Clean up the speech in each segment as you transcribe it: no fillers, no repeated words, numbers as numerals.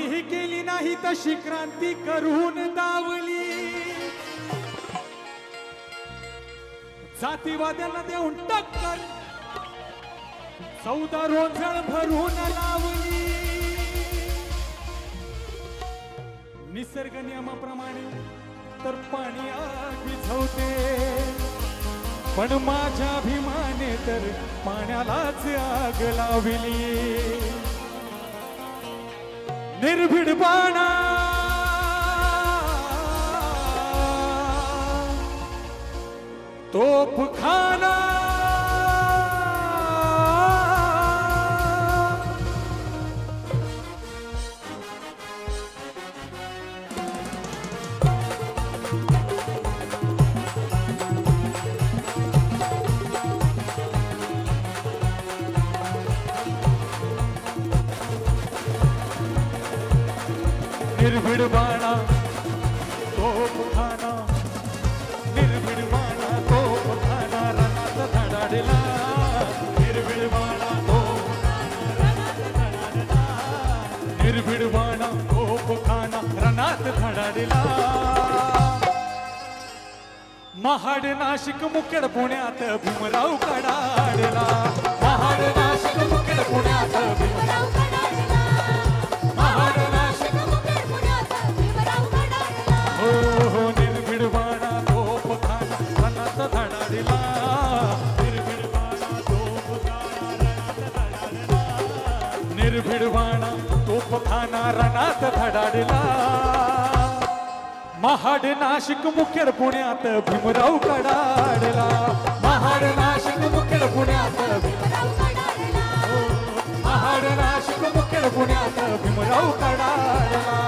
कोणीही केली नाही तशी क्रांती करून दावली, जातीवाद्यांना देऊन टक्कर 14 रोंझळ भरून लावली. निसर्ग नियमाप्रमाणे तर पाणी आग विझवते, पण माझ्या अभिमाने तर पाण्यालाच आग लावली. निर्भीड बाणा तोफखाना निर्भीड बाणा तोफखाना, निर्भीड बाणा तोफखाना रणात धडाडला. निर्भीड बाणा तोफखाना, निर्भीड बाणा तोफखाना रणात धडाडला. महाड नाशिक मुखेड पुण्यात भीमराव कडाडला. महाड नाशिक मुखेड पुण्यात भीमराव कडाडला. महाड नाशिक मुखेड पुण्यात भीमराव कडाडला. हो निर्भीड बाणा तोफखाना रणात धडाडला. निर्भीड बाणा तोफखाना रणात धडाडला. निर्भीड बाणा तोफखाना रणात धडाडला. महाड नाशिक मुखेड पुण्यात भीमराव कडाडला. महाड नाशिक मुखेड पुण्यात भीमराव कडाडला. महाड नाशिक मुखेड पुण्यात भीमराव कडाडला.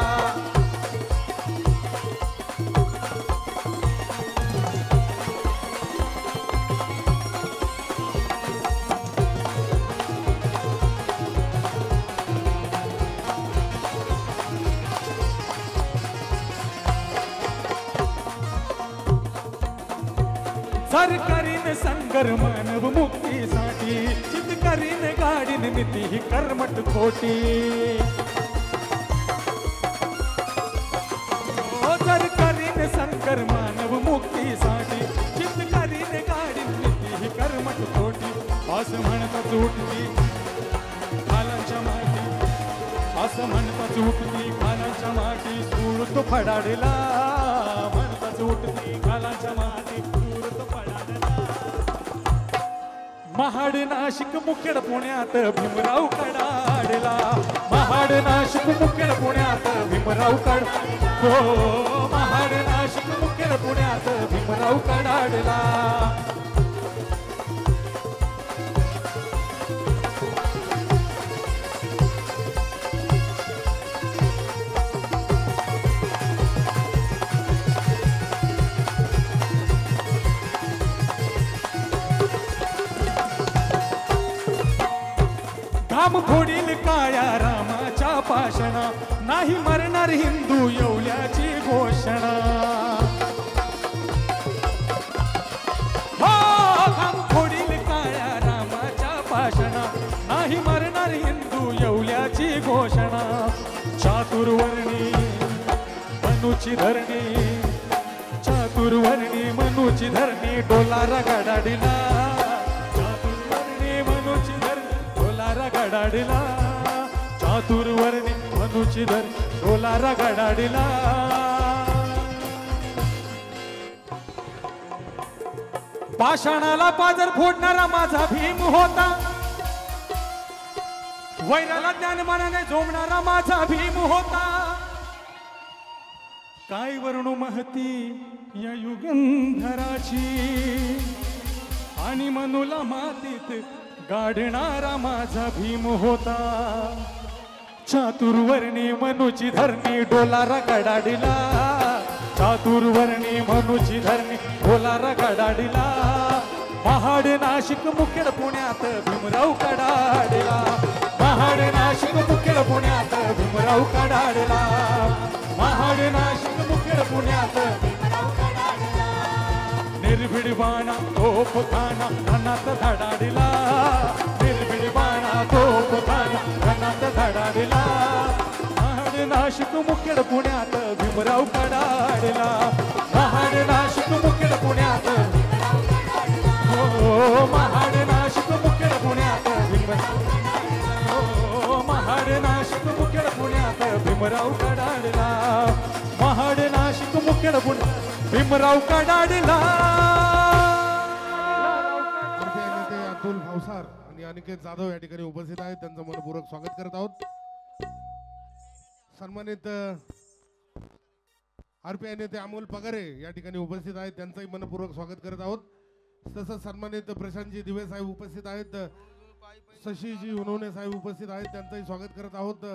सरकारीन संगर मानव मुक्तीसाठी, चितकरीन गाडीन नीती ही कर्मट खोटी. सरकारीन संगर मानव मुक्तीसाठी, चितकरीन गाडीन नीती ही कर्मट खोटी. असं म्हणतात उठती खालांच्या माती, असं म्हणतात उठती खालांच्या माती सूर तो फडाडला. म्हणतात उठती खालांच्या माती सूर तो फडाडला. महाड नाशिक मुखेड पुण्यात भीमराव कडाडला. महाड नाशिक मुखेड पुण्यात भीमराव कडाडला. हो महाड नाशिक मुखेड पुण्यात भीमराव कडाडला. घाम फोडील काळ्या रामाच्या पाषणा, नाही मरणार हिंदू येवल्याची घोषणा. हो घाम फोडील काळ्या रामाच्या पाषणा, नाही मरणार हिंदू येवल्याची घोषणा. चातुर्वर्णी मनुची धरणी, चातुर्वर्णी मनुची धरणी डोलारा गडाडीला. चातुर्वर्णी मनुची धरणी डोलारा गडाडीला. चातुर्वर्णी मनुची धरणी डोलारा गडाडीला. पाषाणाला पाजर फोडणारा माझा भीम होता, वैराला ज्ञानमानाने झोमणारा माझा भीम होता. काय वर्णू महती या युगंधराची, आणि मनुला मातीत गाडणारा माझा भीम होता. चातुर्वर्णी मनुची धरणी डोलारा गडाडीला. चातुर्वर्णी मनुची धरणी डोलारा गडाडीला. महाड नाशिक मुखेड पुण्यात भीमराव कडाडला. महाड नाशिक मुखेड पुण्यात भीमराव कडाडला. महाड नाशिक मुखेड पुण्यात भीमराव कडाडला. निर्भीड बाणा तोफखाना रणात धडाडला. निर्भीड बाणा तोफखाना रणात धडाडला. महाड नाशिक मुखेड पुण्यात भीमराव कडाडला महाड नाशिक मुखेड पुण्यात हो महाड नाशिक मुखेड पुण्यात हो महाड नाशिक मुखेड पुण्यात भीमराव कडाडला महाड नाशिक मुखेड पुण्यात भीमराव कडाडला अतुल भावसार आणि अनिकेत जाधव या ठिकाणी उपस्थित आहेत त्यांचं मनपूर्वक स्वागत करत आहोत सन्मानित आरपीआय नेते अमोल पगारे या ठिकाणी उपस्थित आहेत त्यांचंही मनपूर्वक स्वागत करत आहोत तसंच सन्मानित प्रशांतजी दिवे साहेब उपस्थित आहेत शशीजी उन्होने साहेब उपस्थित आहेत त्यांचंही स्वागत करत आहोत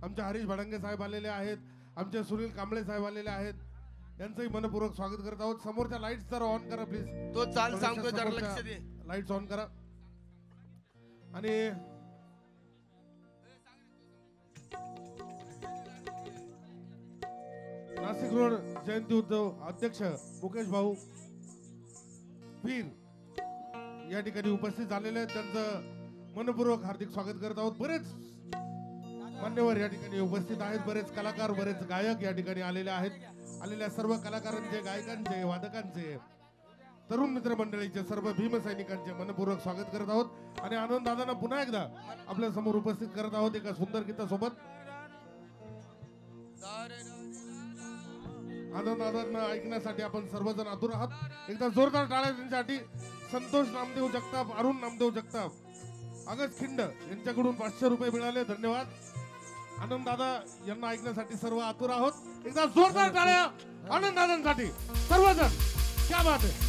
आमचे हरीश भडंगे साहेब आलेले आहेत आमचे सुनील कांबळे साहेब आलेले आहेत यांचंही मनपूर्वक स्वागत करत आहोत समोरच्या लाईट्स जरा ऑन करा प्लीज तो चाल सांगतो जरा लक्ष दे लाईट्स ऑन करा आणि नाशिक रोड जयंती उत्सव अध्यक्ष मुकेश भाऊ पीर या ठिकाणी उपस्थित झालेले आहेत त्यांचं मनपूर्वक हार्दिक स्वागत करत आहोत बरेच मान्यवर या ठिकाणी उपस्थित आहेत बरेच कलाकार बरेच गायक या ठिकाणी आलेले आहेत आलेल्या सर्व कलाकारांचे गायकांचे वादकांचे तरुण मित्र मंडळीचे सर्व भीमसैनिकांचे मनपूर्वक स्वागत करत आहोत आणि आनंद दादांना पुन्हा एकदा आपल्या समोर उपस्थित करत आहोत एका सुंदर गीतासोबत आनंद दादांना ऐकण्यासाठी आपण सर्वजण आतुर आहात एकदा जोरदार टाळ्या त्यांच्यासाठी संतोष नामदेव जगताप अरुण नामदेव जगताप अगस्त खिंड यांच्याकडून 500 रुपये मिळाले धन्यवाद आनंद दादा यांना ऐकण्यासाठी सर्व आतुर आहोत एकदा जोरदार टाळ्या आनंद दादांसाठी सर्वजण क्या बात आहे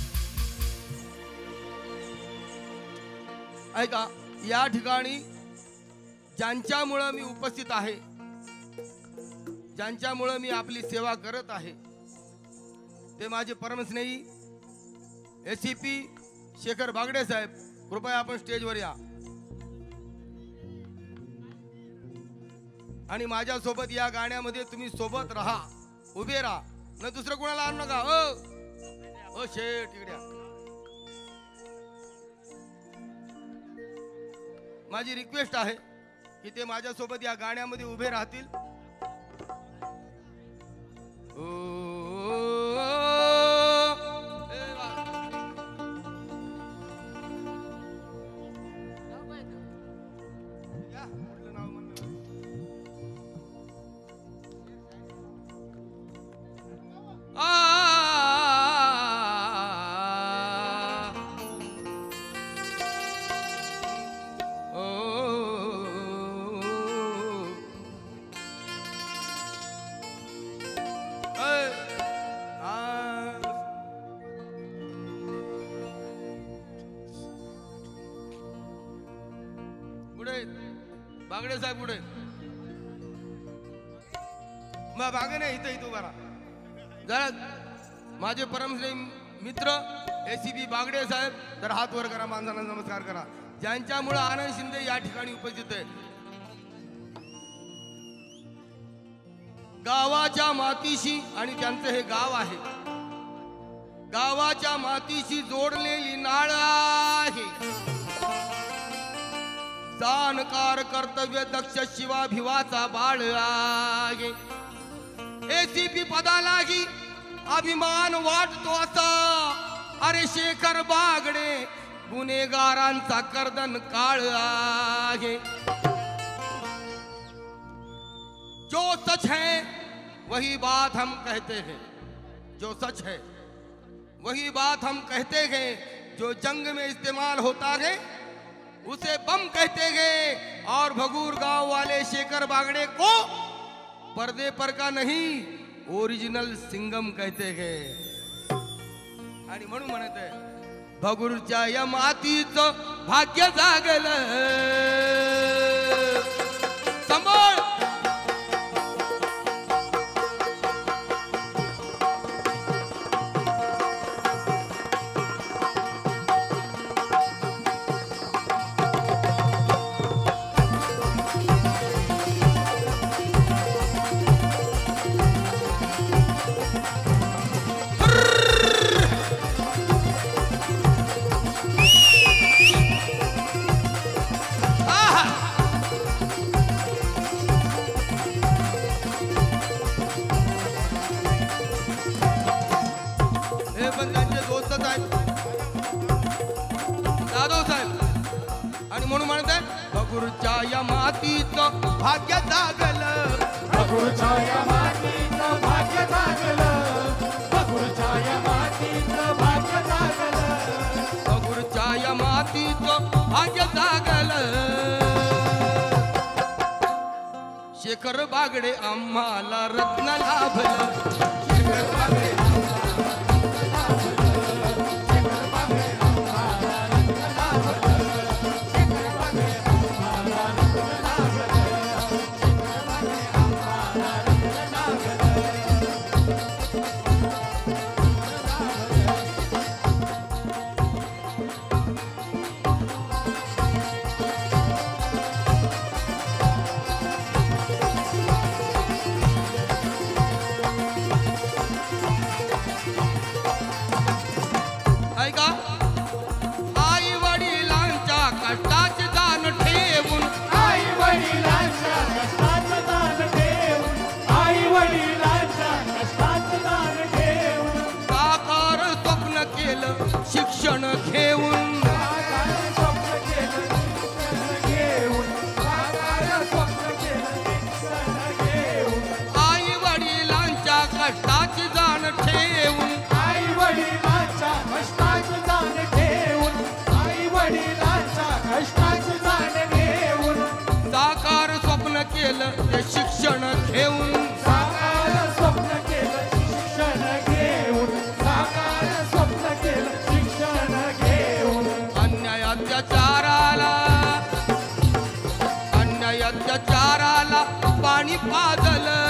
ऐका या ठिकाणी ज्यांच्यामुळे मी उपस्थित आहे ज्यांच्यामुळे मी आपली सेवा करत आहे ते माझे परमस्नेही एसीपी शेखर बागडे साहेब कृपया आपण स्टेजवर या आणि माझ्या सोबत या गाण्यामध्ये तुम्ही सोबत राहा उभे राहा न दुसरं कोणाला आणू नका ओ शेठ इकड्या माझी रिक्वेस्ट आहे की ते माझ्या सोबत या गाण्यामध्ये उभे राहतील बागडे साहेब पुढे मग बागे नाही इथं इथं बरा जरा माझे परमश्री मित्र एसीपी बागडे साहेब तर हात वर करा माणसांना नमस्कार करा ज्यांच्यामुळे आनंद शिंदे या ठिकाणी उपस्थित आहे गावाच्या मातीशी आणि त्यांचं हे गाव आहे गावाच्या मातीशी जोडलेली नाळ आहे जाणकार कर्तव्य दक्ष शिवाभिवाचा बाळ आहे एसीपी पदालाही अभिमान वाटतो असा अरे शेखर बागडे गुन्हेगारांचा कर्दन काळ आहे जो सच है वही बात हम कहते हैं जो सच है वही बात हम कहते हैं जो जंग में इस्तेमाल होता है उसे बम कहते हैं और भगूर गांव वाले शेखर बागड़े को पर्दे पर का नहीं ओरिजिनल सिंगम कहते हैं आणि म्हणून म्हणत आहे भगूरच्या या मातीचं भाग्य जागलं सांभाळ आहा म्हणून म्हणते भगुरच्या या मातीचं भाग्य जागलं, भगुरच्या या मातीचं भाग्य जागलं, भगुरच्या या मातीचं भाग्य जागलं, भगुरच्या या मातीचं भाग्य जागलं. शेखर बागडे आम्हाला रत्न लाभलं, शेखर बागडे ऐका आई वडिलांच्या कष्टाचे दान ठेवून, आई वडिलांच्या कष्टाचं दान ठेवून, आई वडिलांच्या कष्टाचं दान ठेवून, साकार स्वप्न केलं शिक्षण घेऊन, साकार स्वप्न केलं शिक्षण घेऊन, साकार स्वप्न केलं शिक्षण घेऊन, आई वडिलांच्या कष्टाचे दान ठेवून, आई वडिलांच्या कष्टाचं दान ठेवून, आई वडिलांच्या कष्टाचं दान घेऊन, साकार स्वप्न केलं ते शिक्षण घेऊन, साकार स्वप्न केलं शिक्षण घेऊन, साकार स्वप्न केलं शिक्षण घेऊन, अन्याय अत्याचाराला, अन्याय अत्याचाराला पाणी पाजलं,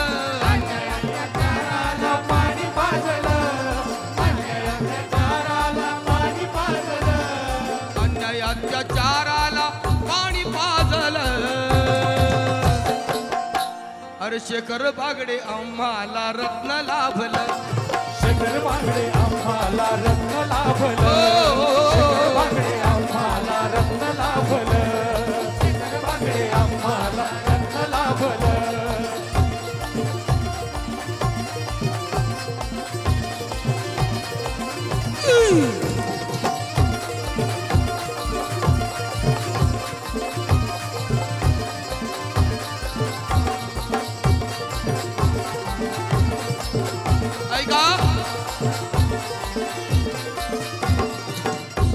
अन्यायाला पाणी पाजलं, अन्यायाला पाणी पाजलं, अन्याय अत्याचाराला पाणी पाजलं. अरे शेखर बागडे आम्हाला रत्न लाभलं, शेखर बागडे आम्हाला रत्न लाभलं, शेखर बागडे आम्हाला रत्न लाभलं, शेखर बागडे आम्हाला रत्न लाभलं. ऐका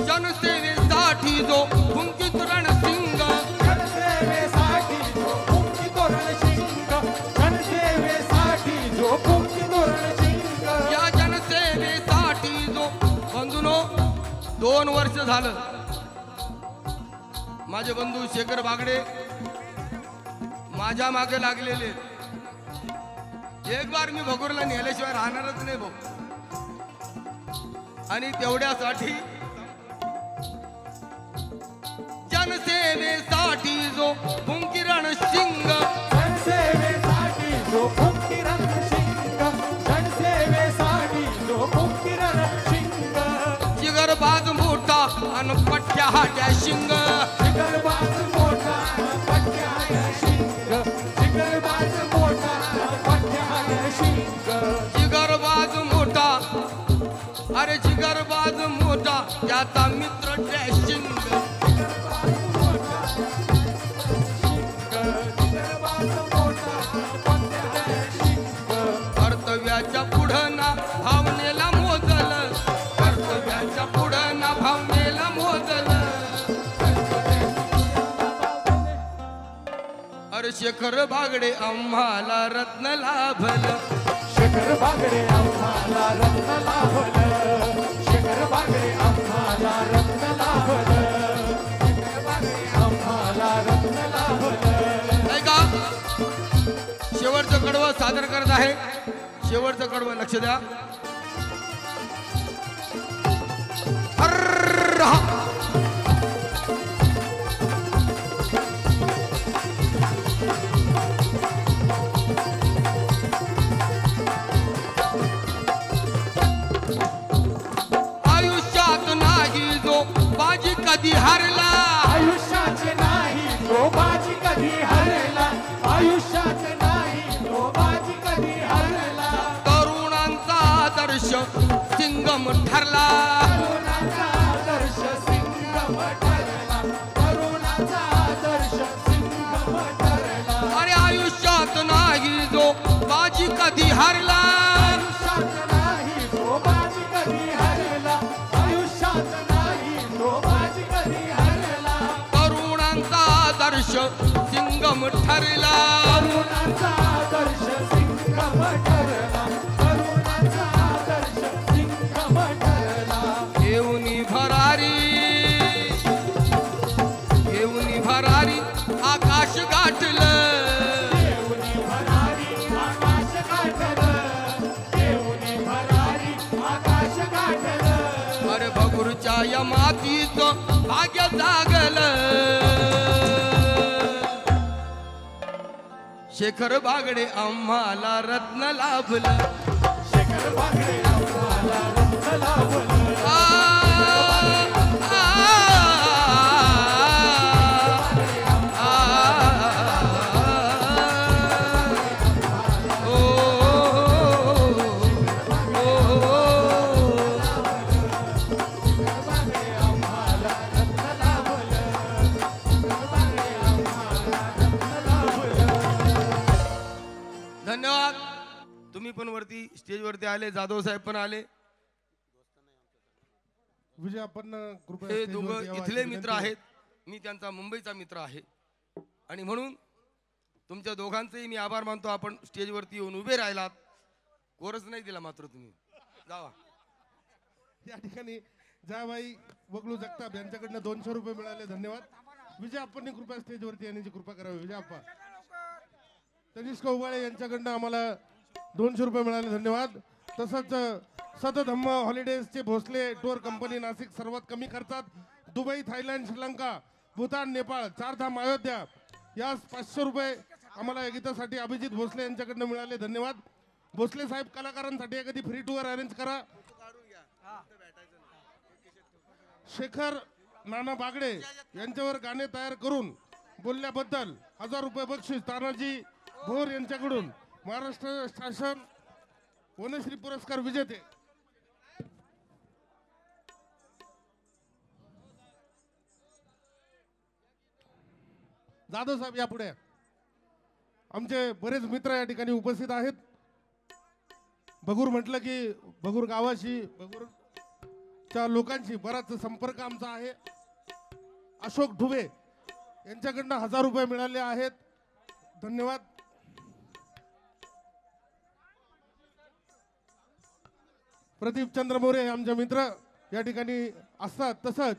जनसेवेसाठी जो हुंकीत रणसिंग, जनसेवेसाठी जो मुक्ती तोरण शिंग, जनसेवेसाठी जो मुक्ती तोरण शिंग, या जनसेवेसाठी जो बंधूनो 2 वर्ष झालं माझे बंधू शेखर बागडे माझ्या मागे लागलेले. एक बार मी भगूरला नेल्याशिवाय राहणारच नाही भाऊ. आणि तेवढ्यासाठी जनसेवेसाठी जो हुंकिरण शिंग, जनसेवेसाठी जो मुक्ती रणशिंग, जनसेवेसाठी जो मुक्ती रणशिंग, जिगरबाज मोठा अन पट्ट्या हाट्या शिंग, जिगरबाज मोठा पट्ट्या शिंग, जिगरबाज मोठा पट्ट्या शिंग, जिगरबाज मोठा, अरे जिगरबाज मोठा त्याचा मित्र डॅशिंग, कर्तव्याच्या पुढं ना भावनेला मोजलं, कर्तव्याच्या पुढं ना भावनेला मोजलं. अरे शेखर बागडे आम्हाला रत्न लाभलं, शेखर बागडे आम्हाला रत्न लाभलं, शेखर बागडे आम्हाला रत्न लाभलं, शेखर बागडे आम्हाला रत्न लाभलं. ऐका शेवटचं कडवं सादर करत आहे. शेवटचं कडवं लक्ष द्या. अर्र हा. आयुष्यात नाही जो बाजी कधी हरला, आयुष्याचे नाही तो बाजी कधी हरला, आयुष्यात नाही तो बाजी कधी हरला, तरुणांचा आदर्श सिंगम ठरला, तरुणाचा आदर्श सिंगम ठरला, तरुणाचा बाजी कधी हारला आयुष्यात नाही तो बाजी कधी हरला आयुष्यात नाही तो बाजी कधी हरला तरुणांचा आदर्श सिंगम ठरला तरुणाचा आदर्श सिंगम ठरला तरुणाचा आदर्श सिंगम ठरला घेऊनी भरारी आकाश गाठलं देऊनी भरारी आकाश गाठलं देऊनी भरारी आकाश गाठलं अरे भगुरच्या या मातीचं भाग्य जागलं शेखर बागडे आम्हाला रत्न लाभलं शेखर बागडे आम्हाला रत्न लाभलं आ, आ, ओ, धन्यवाद. तुम्ही पण वरती स्टेजवरती आले, जाधव साहेब पण आले. विजय आपण कृपया हे स्टेजवरती दोघं यावं इथले अशी मित्र विनंती आहे. आहेत, मी त्यांचा मुंबईचा मित्र आहे आणि म्हणून तुमच्या दोघांचेही मी आभार मानतो. आपण स्टेजवरती येऊन उभे राहिलात, कोरच नाही दिला मात्र तुम्ही. जावा. या ठिकाणी जयाबाई वगळू जगताप यांच्याकडनं 200 रुपये मिळाले, धन्यवाद. विजय आपण कृपया स्टेजवरती येण्याची कृपा करावी. विजय आप्पा. तनिष्क उबाळे यांच्याकडनं आम्हाला 200 रुपये मिळाले, धन्यवाद. तसंच सतधम्म हॉलिडेजचे भोसले टूर कंपनी नाशिक, सर्वात कमी खर्चात दुबई, थायलंड, श्रीलंका, भूतान, नेपाळ, चारधाम, अयोध्या यास 500 रुपये आम्हाला या गीतासाठी अभिजित भोसले यांच्याकडनं मिळाले, धन्यवाद. भोसले साहेब कलाकारांसाठी एखादी फ्री टूर अरेंज करा. शेखर नाना बागडे यांच्यावर गाणे तयार करून बोलल्याबद्दल 1000 रुपये बक्षीस तानाजी भोर यांच्याकडून. महाराष्ट्र शासन वनश्री पुरस्कार विजेते जाधव साहेब या पुढे. आमचे बरेच मित्र या ठिकाणी उपस्थित आहेत. भगूर म्हटलं की भगूर गावाशी, भगूरच्या लोकांशी बराच संपर्क आमचा आहे. अशोक ढुबे यांच्याकडनं 1000 रुपये मिळाले आहेत, धन्यवाद. प्रदीप चंद्र मोरे हे आमचे मित्र या ठिकाणी असतात. तसंच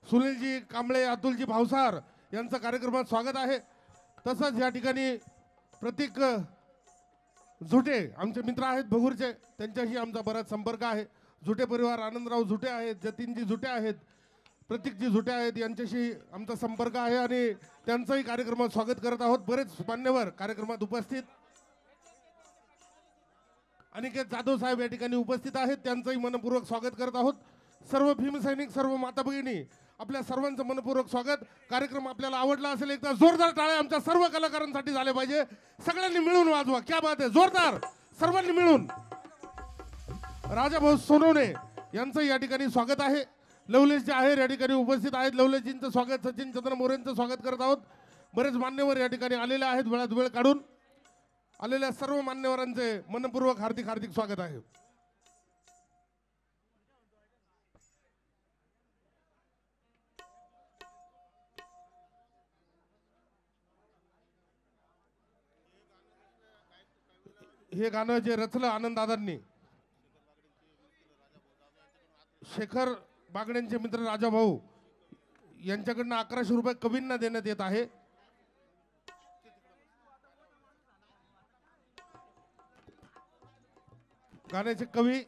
सुनीलजी कांबळे, अतुलजी भावसार यांचं कार्यक्रमात स्वागत आहे. तसंच या ठिकाणी प्रतीक झुटे आमचे मित्र आहेत भगूरचे, त्यांच्याशी आमचा बराच संपर्क आहे. झुटे परिवार, आनंदराव झुटे आहेत, जतीनजी झुटे आहेत, प्रतीकजी झुटे आहेत, यांच्याशी आमचा संपर्क आहे आणि त्यांचंही कार्यक्रमात स्वागत करत आहोत. बरेच मान्यवर कार्यक्रमात उपस्थित. अनिकेत जाधव साहेब या ठिकाणी उपस्थित आहेत, त्यांचंही मनपूर्वक स्वागत करत आहोत. सर्व भीमसैनिक, सर्व माता भगिनी, आपल्या सर्वांचं मनपूर्वक स्वागत. कार्यक्रम आपल्याला आवडला असेल, एकदा जोरदार टाळ्या आमच्या सर्व कलाकारांसाठी झाले पाहिजे. सगळ्यांनी मिळून वाजवा. क्या बात आहे, जोरदार सर्वांनी मिळून. राजाभाऊ सोनवणे यांचं या ठिकाणी स्वागत आहे. लवलेश जे आहे या ठिकाणी उपस्थित आहेत, लवलेशजींचं स्वागत, सचिन चंद्र मोरेंचं स्वागत करत आहोत. बरेच मान्यवर या ठिकाणी आलेले आहेत. वेळात वेळ काढून आलेल्या सर्व मान्यवरांचे मनपूर्वक हार्दिक हार्दिक स्वागत आहे. हे गाणं जे रचलं आनंद दादांनी, शेखर बागड्यांचे मित्र राजाभाऊ यांच्याकडनं 1100 रुपये कवींना देण्यात येत आहे. गाण्याचे कवी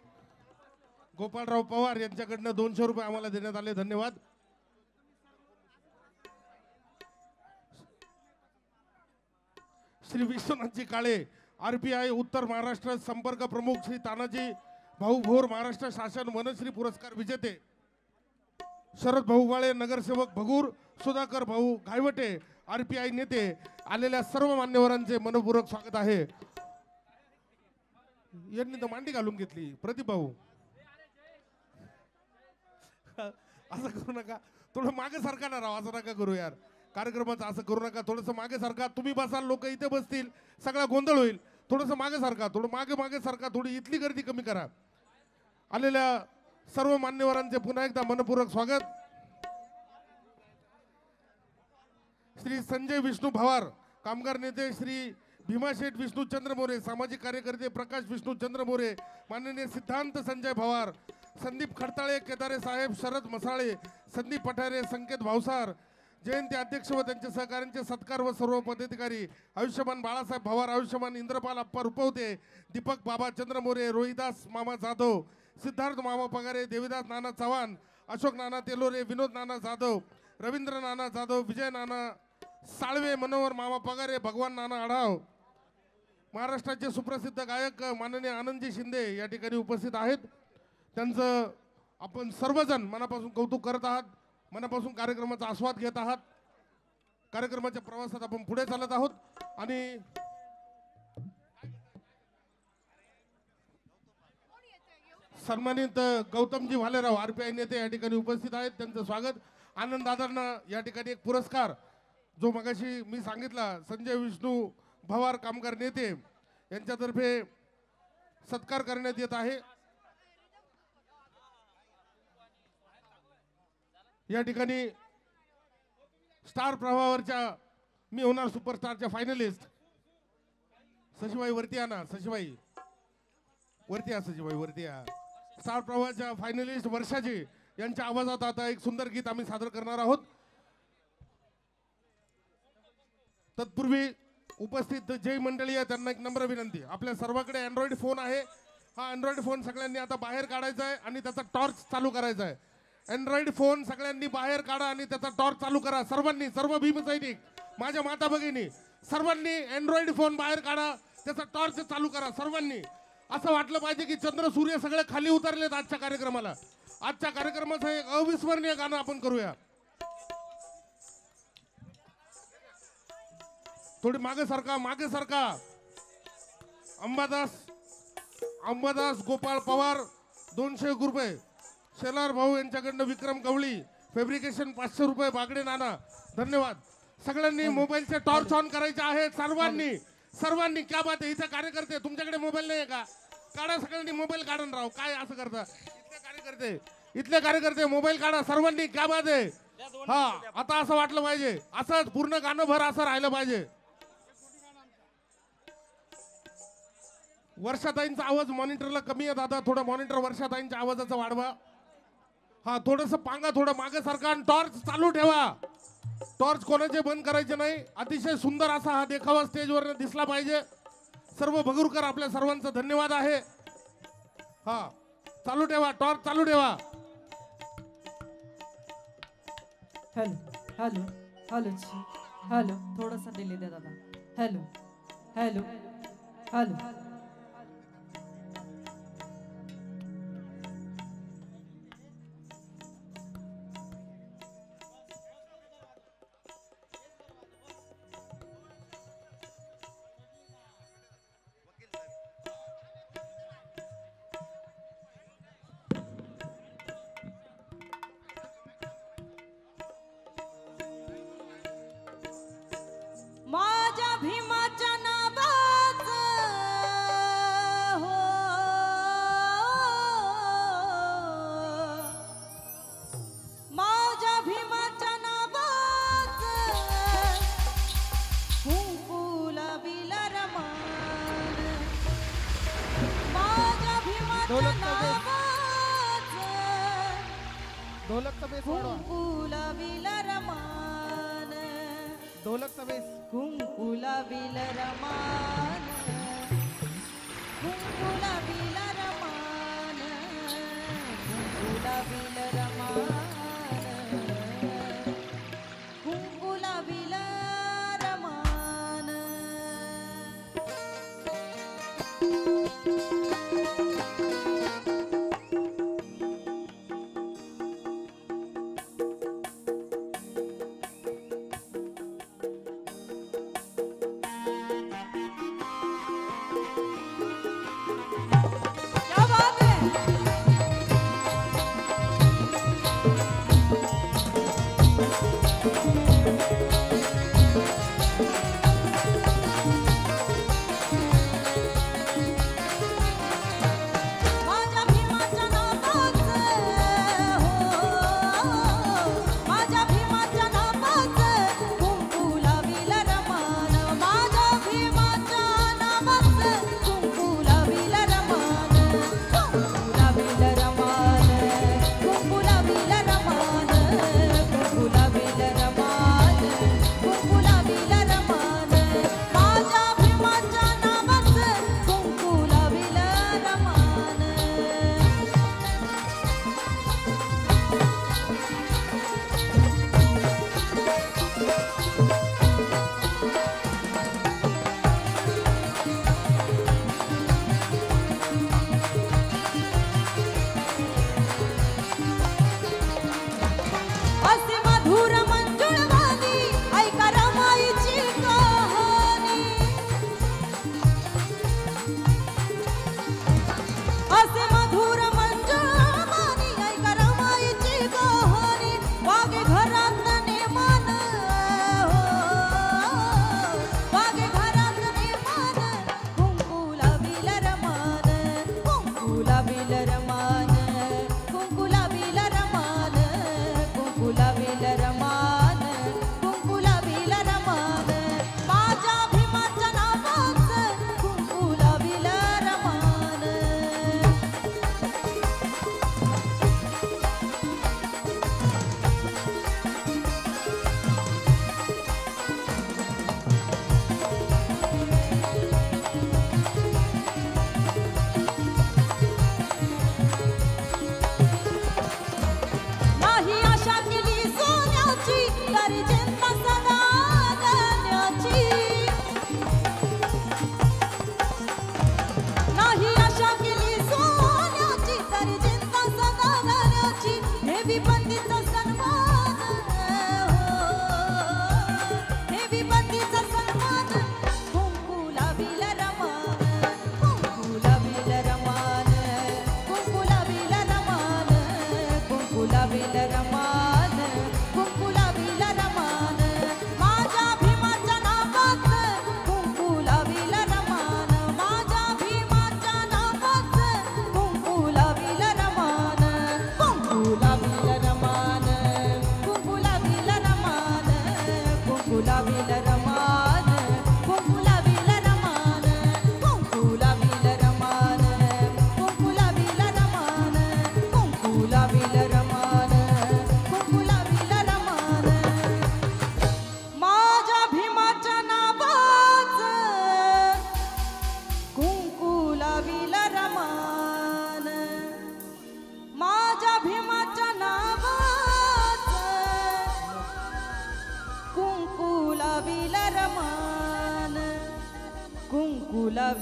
गोपाळराव पवार यांच्याकडनं 200 रुपये आम्हाला देण्यात आले, धन्यवाद. श्री विश्वनाथजी काळे, RPI उत्तर महाराष्ट्र संपर्क प्रमुख, श्री तानाजी भाऊ भोर महाराष्ट्र शासन वनश्री पुरस्कार विजेते, शरद भाऊ वाळे नगरसेवक भगूर, सुधाकर भाऊ घायवटे RPI नेते, आलेल्या सर्व मान्यवरांचे मनपूर्वक स्वागत आहे. यांनी तर मांडी घालून घेतली. प्रदीप भाऊ असं करू नका, थोडं मागे सारखा ना राव, असं नका करू यार. कार्यक्रमाचं असं करू नका, थोडंसं मागे सारखा. तुम्ही बसाल, लोक इथे बसतील, सगळा गोंधळ होईल. थोडंसं मागे सारखा, थोडं मागे मागे सारखा, थोडी इथली गर्दी कमी करा. आलेल्या सर्व मान्यवरांचे पुन्हा एकदा मनपूर्वक स्वागत. श्री संजय विष्णू भवार, कामगार नेते श्री भीमाशेठ विष्णूचंद्र मोरे, सामाजिक कार्यकर्ते प्रकाश विष्णूचंद्र मोरे, माननीय सिद्धांत संजय भवार, संदीप खडताळे, केदारे साहेब, शरद मसाळे, संदीप पठारे, संकेत भावसार, जयंती अध्यक्ष व त्यांच्या सहकार्यांचे सत्कार व सर्व पदाधिकारी, आयुष्यमान बाळासाहेब भवार, आयुष्यमान इंद्रपाल अप्पा रुपवते, दीपक बाबा चंद्र मोरे, रोहिदास मामा जाधव, सिद्धार्थ मामा पगारे, देवीदास नाना चव्हाण, अशोक नाना तेलोरे, विनोद नाना जाधव, रवींद्र नाना जाधव, विजय नाना साळवे, मनोहर मामा पगारे, भगवान नाना आढाव, महाराष्ट्राचे सुप्रसिद्ध गायक माननीय आनंदजी शिंदे या ठिकाणी उपस्थित आहेत. त्यांचं आपण सर्वजण मनापासून कौतुक करत आहात, मनापासून कार्यक्रमाचा आस्वाद घेत आहात. कार्यक्रमाच्या प्रवासात आपण पुढे चालत आहोत आणि सन्मानित गौतमजी भालेराव RPI नेते या ठिकाणी उपस्थित आहेत. त्यांचं स्वागत. आनंद दादांना या ठिकाणी एक पुरस्कार जो मगाशी मी सांगितला, संजय विष्णू भवार कामगार नेते यांच्यातर्फे सत्कार करण्यात येत आहे. या ठिकाणी स्टार प्रवाहावरच्या मी होणार सुपरस्टारच्या फायनलिस्ट शशीबाई वरती या ना, शशीबाई वरती या, शशीबाई वरती या. स्टार प्रवाहाच्या फायनलिस्ट वर्षाजी यांच्या आवाजात आता एक सुंदर गीत आम्ही सादर करणार आहोत. तत्पूर्वी उपस्थित जे मंडळी आहे त्यांना एक नम्र विनंती, आपल्या सर्वांकडे अँड्रॉइड फोन आहे. हा अँड्रॉइड फोन सगळ्यांनी आता बाहेर काढायचा आहे आणि त्याचा टॉर्च चालू करायचा आहे. अँड्रॉइड फोन सगळ्यांनी बाहेर काढा आणि त्याचा टॉर्च चालू करा. सर्वांनी, सर्व भीमसैनिक, माझ्या माता भगिनी, सर्वांनी अँड्रॉइड फोन बाहेर काढा, त्याचा टॉर्च चालू करा. सर्वांनी असं वाटलं पाहिजे की चंद्र सूर्य सगळे खाली उतरलेत आजच्या कार्यक्रमाला. आजच्या कार्यक्रमाचं एक अविस्मरणीय गाणं आपण करूया. थोडी मागे सारखा, मागे सारखा. अंबादास गोपाळ पवार 200 रुपये. शेलार भाऊ यांच्याकडनं विक्रम गवळी, फॅब्रिकेशन 500 रुपये. बागडे नाना, धन्यवाद. सगळ्यांनी मोबाईलचे टॉर्च ऑन करायचे आहेत. सर्वांनी क्या बात आहे. इथे कार्यकर्ते, तुमच्याकडे मोबाईल नाही का? काढा, सगळ्यांनी मोबाईल काढून राहू. काय असं करता? इथले कार्यकर्ते मोबाईल काढा सर्वांनी. क्या बात आहे. हा, आता असं वाटलं पाहिजे, असंच पूर्ण गाणं भर असं राहिलं पाहिजे. वर्षाताईंचा आवाज मॉनिटरला कमी आहे दादा, थोडं मॉनिटर वर्षाताईंच्या आवाजाचा वाढवा. हा, थोडंसं पांगा, थोडं मागे सारखा आणि टॉर्च चालू ठेवा. टॉर्च कोणाचे बंद करायचे नाही. अतिशय सुंदर असा हा देखावा स्टेजवर दिसला पाहिजे. सर्व भगुरकर आपल्या सर्वांचा धन्यवाद आहे. हा, चालू ठेवा, टॉर्च चालू ठेवा. हॅलो हॅलो हॅलो हॅलो, थोडासा डिले द्या दादा. Hello hello hello. माझ्या भीमाच्या नावाचं हो, माझ्या भीमाच्या नावाचं कुंकुला विलरमान, माझ्या भीमाच्या नावाचं कुंकुला विलरमान, ढोलकचा बेस. कुंकुला विलरमान, कुंकुला विलरमान, कुंकुला विलरमान, कुंकुला विलरमान.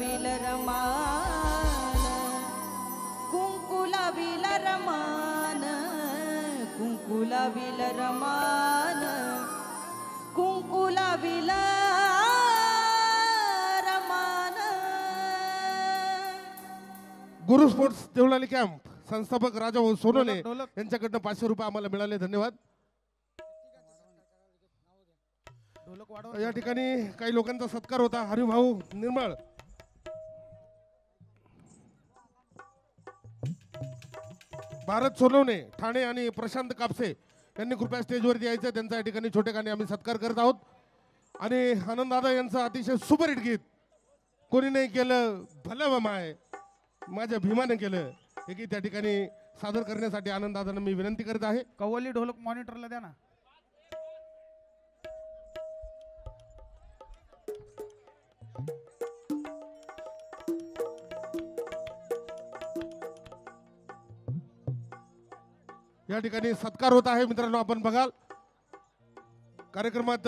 विलरमान कुंकुला विलरमान कुंकुला विलरमान कुंकुला विलरमान गुरु स्पोर्ट्स देवळाली कॅम्प संस्थापक राजा भाऊ सोनवणे ढोलक. यांच्याकडनं 500 रुपये आम्हाला मिळाले, धन्यवाद. ढोलक वाढव. या ठिकाणी काही लोकांचा सत्कार होता. हरिभाऊ निर्मळ, भारत सोनवणे ठाणे आणि प्रशांत कापसे यांनी कृपया स्टेजवरती यायचं. त्यांचा या ठिकाणी छोटेखानी आम्ही सत्कार करत आहोत. आणि आनंददादा यांचं अतिशय सुपरहिट गीत कोणी नाही केलं भलं माय माझ्या भीमानं केलं हे गीत त्या ठिकाणी सादर करण्यासाठी आनंददादांना मी विनंती करत आहे. कव्वाली ढोलक मॉनिटरला द्या ना. या ठिकाणी सत्कार होत आहे मित्रांनो. आपण बघाल कार्यक्रमात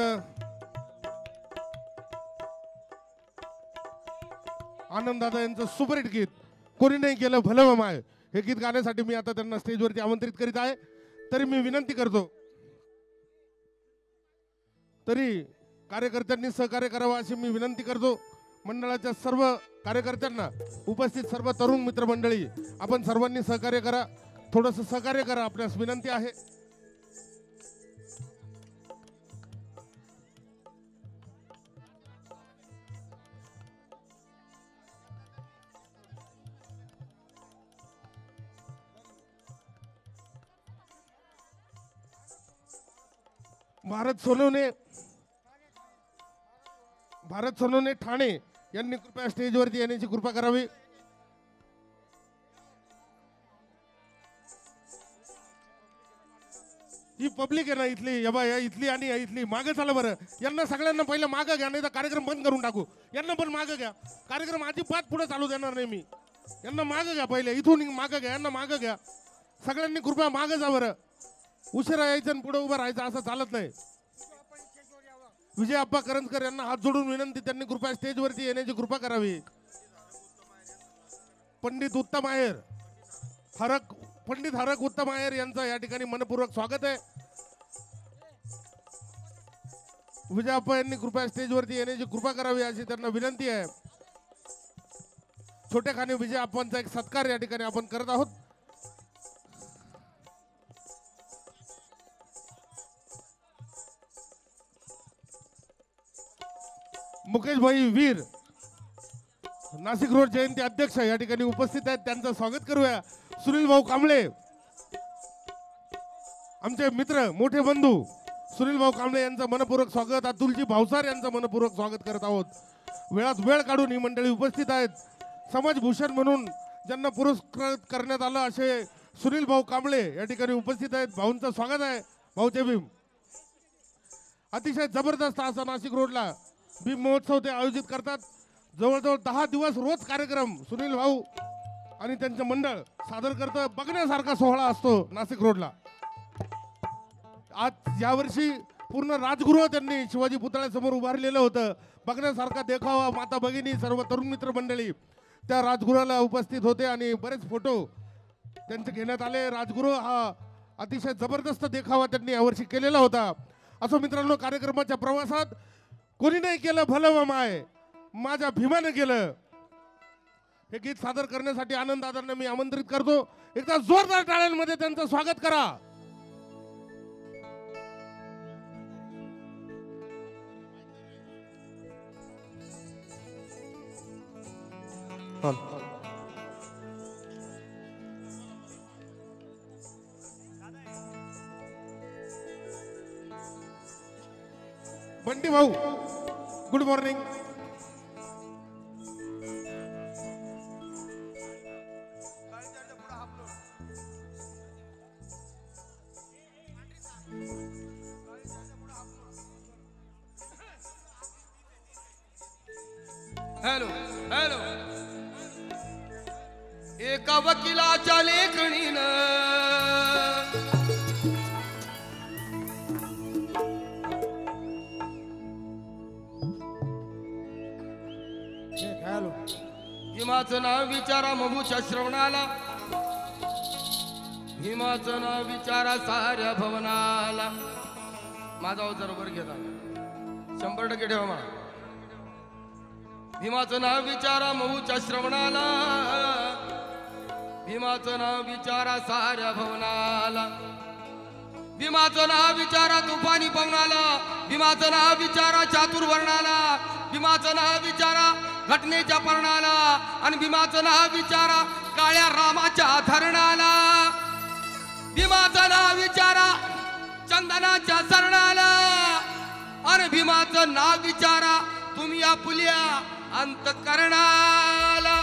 आनंददादा यांचं सुपरहिट गीत कोणी नाही केलं भलं माय हे गीत गाण्यासाठी मी आता त्यांना स्टेजवरती आमंत्रित करीत आहे. तरी मी विनंती करतो, तरी कार्यकर्त्यांनी सहकार्य करावं अशी मी विनंती करतो. मंडळाच्या सर्व कार्यकर्त्यांना, उपस्थित सर्व तरुण मित्रमंडळी, आपण सर्वांनी सहकार्य करा, थोडंसं सहकार्य करा, आपल्यास विनंती आहे. भारत सोनवणे ठाणे यांनी कृपया स्टेजवरती येण्याची कृपा करावी. ही पब्लिक आहे ना इथली, या इथली आणि या इथली मागं झालं बरं. यांना सगळ्यांना पहिलं मागं घ्या, नाही तर कार्यक्रम बंद करून टाकू. यांना पण मागं घ्या, कार्यक्रम अजिबात पुढे चालू देणार नाही मी. यांना मागं घ्या, पहिले इथून मागं घ्या, यांना मागं घ्या. सगळ्यांनी कृपया मागं जा बरं. उशिरा यायचं आणि पुढे उभं राहायचं असं चालत नाही. विजय आप्पा करंजकर यांना हात जोडून विनंती, त्यांनी कृपया स्टेजवरती येण्याची कृपा करावी. पंडित उत्तम आहेर, पंडित हरक उत्तम आहेर यांचं या ठिकाणी मनपूर्वक स्वागत आहे. विजय आप्पा यांनी कृपया स्टेजवरती येण्याची कृपा करावी अशी त्यांना विनंती आहे. छोटेखानी विजय आप्पांचा एक सत्कार या ठिकाणी आपण करत आहोत. मुकेश भाई वीर, नाशिक रोड जयंती अध्यक्ष या ठिकाणी उपस्थित आहेत, त्यांचं स्वागत करूया. सुनील भाऊ कांबळे, आमचे मित्र, मोठे बंधू सुनील भाऊ कांबळे यांचं मनपूर्वक स्वागत. अतुलजी भावसार यांचं मनपूर्वक स्वागत करत आहोत. वेळात वेळ काढून ही मंडळी उपस्थित आहेत. समाजभूषण म्हणून ज्यांना पुरस्कृत करण्यात आलं असे सुनील भाऊ कांबळे या ठिकाणी उपस्थित आहेत. भाऊंचं स्वागत आहे. भाऊचे भीम. अतिशय जबरदस्त असा नाशिक रोडला भीम महोत्सव ते आयोजित करतात. जवळजवळ 10 दिवस रोज कार्यक्रम सुनील भाऊ आणि त्यांचं मंडळ सादर करतं. बघण्यासारखा सोहळा असतो नाशिक रोडला. आज यावर्षी पूर्ण राजगृह त्यांनी शिवाजी पुतळ्यासमोर उभारलेलं होतं. बघण्यासारखा देखावा. माता भगिनी, सर्व तरुण मित्र मंडळी त्या राजगृहाला उपस्थित होते आणि बरेच फोटो त्यांचे घेण्यात आले. राजगृह हा अतिशय जबरदस्त देखावा त्यांनी यावर्षी केलेला होता. असो मित्रांनो, कार्यक्रमाच्या प्रवासात कोणी नाही केलं भलं माय माझ्या भीमानं केलं हे गीत सादर करण्यासाठी आनंददादांना मी आमंत्रित करतो. एकदा जोरदार टाळ्यांमध्ये त्यांचं स्वागत करा. बंटी भाऊ, गुड मॉर्निंग. हॅलो हॅलो, एका वकिलाच्या लेखणीनं हॅलो. भीमाचं नाव विचारा मभूच्या श्रवणाला, भीमाचं नाव विचारा साऱ्या भवनाला. माझा अवजार वर घेता 100% ठेवा मला. भीमाचं नाव विचारा मऊच्या श्रवणाला, भीमाचं नाव विचारा साऱ्या भवनाला, भीमाचं नाव विचारा तुफानी पवनाला, भीमाचं नाव विचारा चातुर्वर्णाला, भीमाचं नाव विचारा घटनेच्या पर्णाला, आणि भीमाचं नाव विचारा काळ्या रामाच्या धरणाला, भीमाचं नाव विचारा चंदनाच्या सरणाला, आणि भीमाचं नाव विचारा तुम्ही आपल्या अंतकरणाला.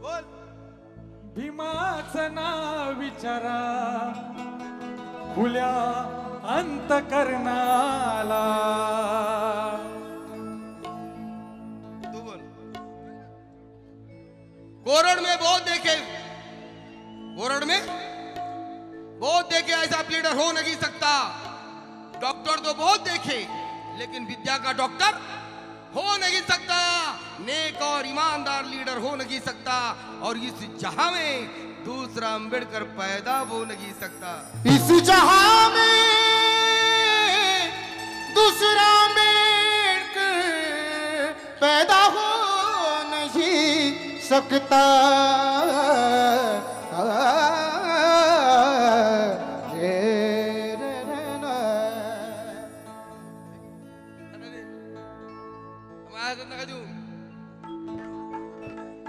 बोल. भीमाचं नाव विचारा खुल्या अंतकरणाला. तू बोल. कोरड में बहुत देखे, कोरड में बहुत देखे ऐसा लीडर हो नहीं सकता. डॉक्टर तो बहुत देखे लेकिन विद्या का डॉक्टर हो नहीं सकता. नेक और ईमानदार लीडर हो नहीं सकता, और इस जहां में दूसरा अंबेडकर पैदा हो नहीं सकता. इस जहां में दूसरा अम्बेडकर पैदा हो नहीं सकता.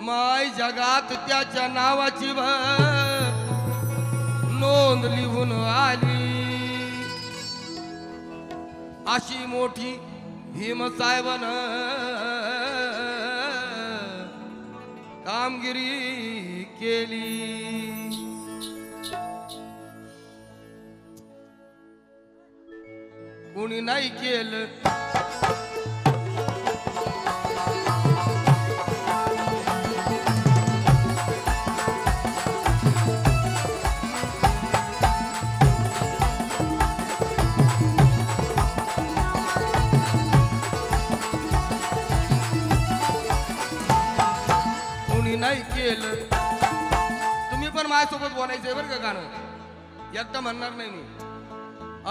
माय जगात त्याच्या नावाची नोंद लिहून आली. अशी मोठी भीमसाहेबान कामगिरी केली. कोणी नाही केलं. नाही केलं. तुम्ही पण माझ्यासोबत बोलायचंय बरं का गाणं, एकदा म्हणणार नाही मी.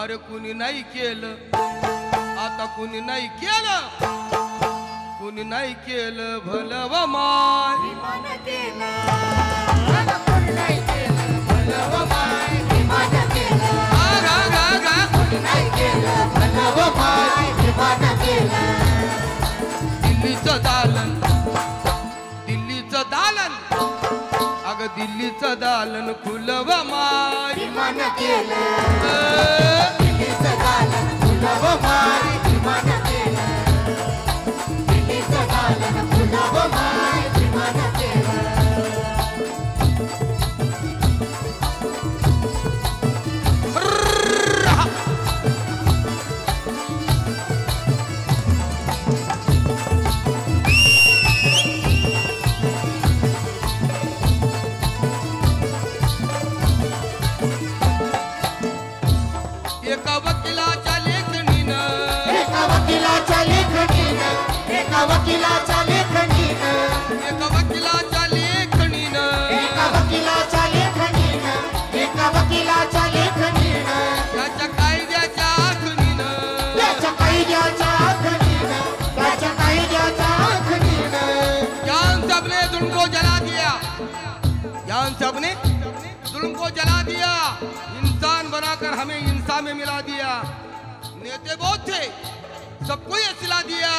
अरे कुणी नाही केलं, आता कुणी नाही केलं, कुणी नाही केलं भलं व माय. दिल्लीचं दालन, दालन, अग दिल्लीचं दालन खुलव माय. विमान केलं दिल्लीचं दालन खुलव माय. विमान केलं दिल्लीचं दालन खुलव माय. विमान केलं. एका वकिलाच्या लेखणीनं, एका वकिलाच्या लेखणीनं, एका वकिलाच्या लेखणीनं, एका वकिलाच्या लेखणीनं, एका वकिलाच्या लेखणीनं, एका वकिलाच्या लेखणीनं, त्याच्या कायद्याच्या आखणीनं, त्याच्या कायद्याच्या आखणीनं, त्याच्या कायद्याच्या आखणीनं, ज्ञान सबने जुल्म को जला दिया, ज्ञान सबने जुल्म को जला दिया, इंसान बनाकर हमें इंसान में मिला दिया. नेते बहुत थे, सबको ये सिला दिया,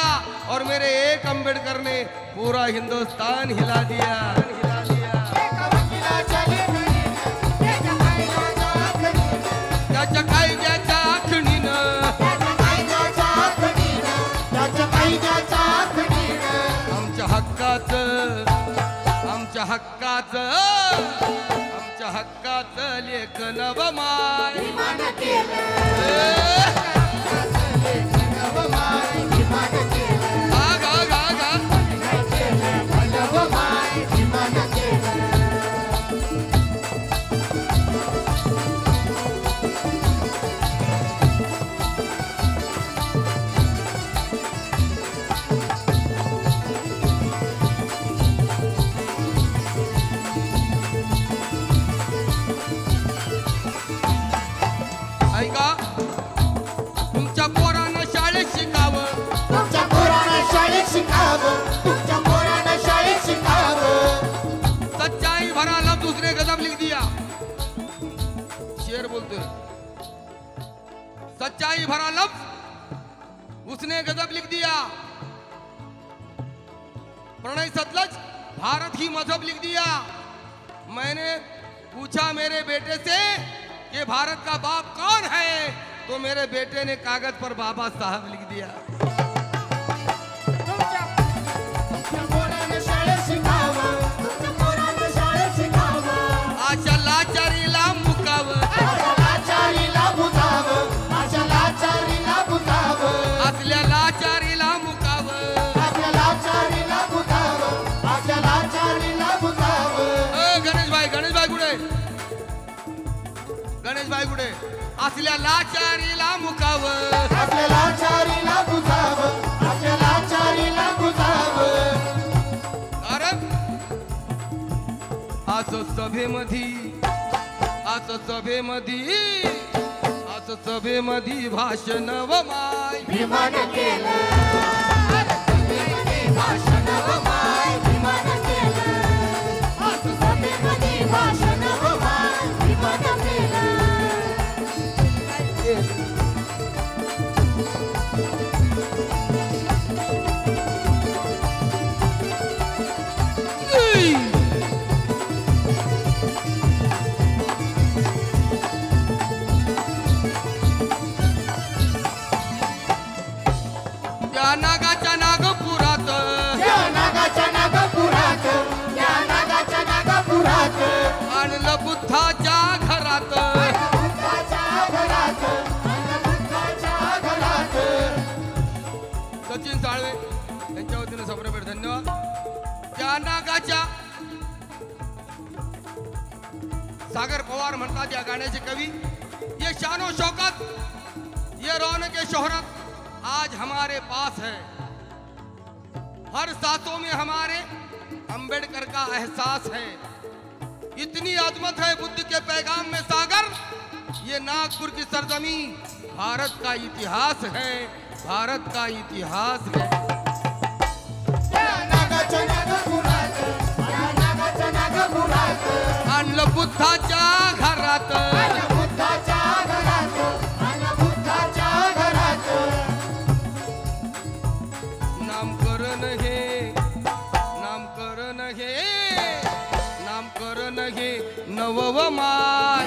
और मेरे एक अंबेडकर ने पूरा हिंदुस्तान हिला दिया. एका वकिलाच्या लेखणीनं, त्याच्या कायद्याच्या आखणीनं, त्याच्या कायद्याच्या आखणीनं, त्याच्या कायद्याच्या आखणीनं, त्याच्या कायद्याच्या आखणीनं, आमच्या हक्काचं, आमच्या हक्काचं, आमच्या हक्काचं लेखन व माय. विमान केलं खुलव माय. विमान केलं गा गा गा खुलव माय. विमान केलं. भरा लफ्ज उसने गजब लिख दिया। प्रणय सतलज भारत ही मजहब लिख दिया। मैंने पूछा मेरे बेटे से कि भारत का बाप कौन है, तो मेरे बेटे ने कागज पर बाबा साहब लिख दिया। आशा लाचारीला मुकावं, असल्या लाचारीला मुकावं। गणेश भाई कुठे? गणेश भाई कुठे? असल्या लाचारीला मुकावं, कारण असं सभेमध्ये भाषण व माय विमान केलं भाषण व माय विमान केलं सभेमध्ये भाषण व माय विमान केलं नागाच्या नागपुरात आणलं बुद्धाच्या घरात सचिन साळवे यांच्या वतीनं सप्रेमेट धन्यवाद। त्या नागाच्या सागर पवार म्हणतात या गाण्याचे कवी, ये शानो शौकत ये रौनक शोहरत आज हमारे पास है, हर सांसों में हमारे अंबेडकर का एहसास है। इतनी अजमत है बुद्ध के पैगाम में सागर, ये नागपुर की सरजमी भारत का इतिहास है, भारत का इतिहास है। आणलं बुद्धाच्या घरात नामकरण हे नवमाय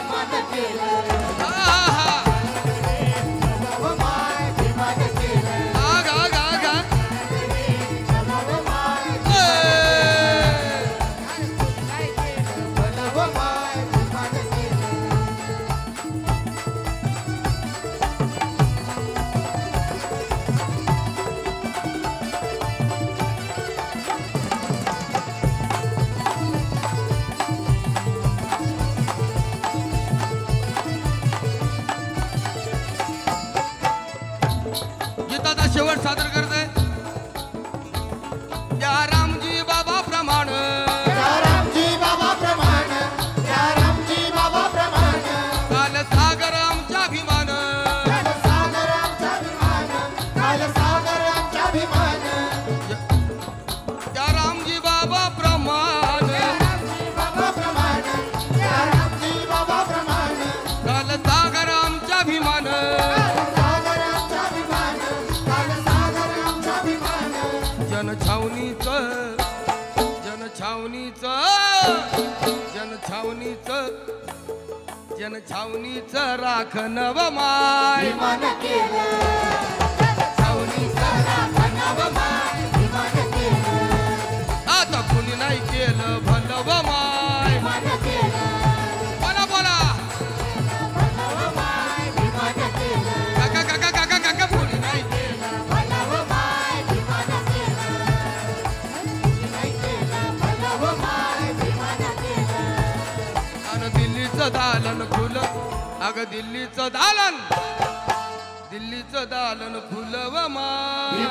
शेवट सादर करत आहे या रामजी बाबा प्रमाण काल सागर आमचा अभिमान या रामजी बाबा प्रमाण काल सागर आमचा अभिमान जनछावणीच राख नवमाय आता कुणी नाही केलं भलवमाय बोला बोला काका काका काका काका कुणी नाही दालन खुलं अग दिल्लीचं दालन खुलव माय